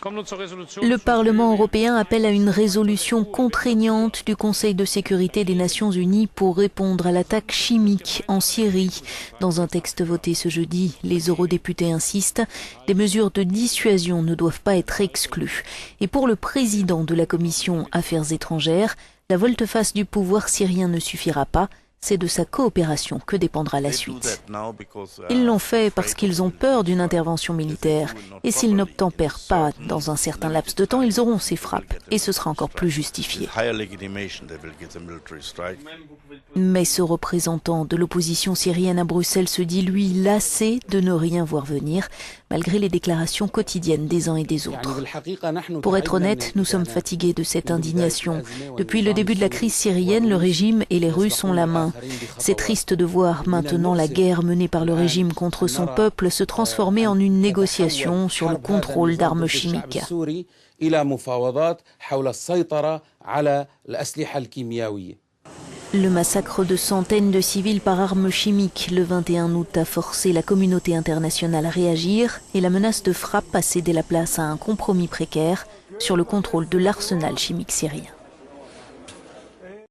Le Parlement européen appelle à une résolution contraignante du Conseil de sécurité des Nations Unies pour répondre à l'attaque chimique en Syrie. Dans un texte voté ce jeudi, les eurodéputés insistent, des mesures de dissuasion ne doivent pas être exclues. Et pour le président de la Commission Affaires étrangères, la volte-face du pouvoir syrien ne suffira pas. C'est de sa coopération que dépendra la suite. Ils l'ont fait parce qu'ils ont peur d'une intervention militaire. Et s'ils n'obtempèrent pas dans un certain laps de temps, ils auront ces frappes. Et ce sera encore plus justifié. Mais ce représentant de l'opposition syrienne à Bruxelles se dit, lui, lassé de ne rien voir venir, malgré les déclarations quotidiennes des uns et des autres. Pour être honnête, nous sommes fatigués de cette indignation. Depuis le début de la crise syrienne, le régime et les Russes ont la main. C'est triste de voir maintenant la guerre menée par le régime contre son peuple se transformer en une négociation sur le contrôle d'armes chimiques. Le massacre de centaines de civils par armes chimiques le 21 août a forcé la communauté internationale à réagir et la menace de frappe a cédé la place à un compromis précaire sur le contrôle de l'arsenal chimique syrien.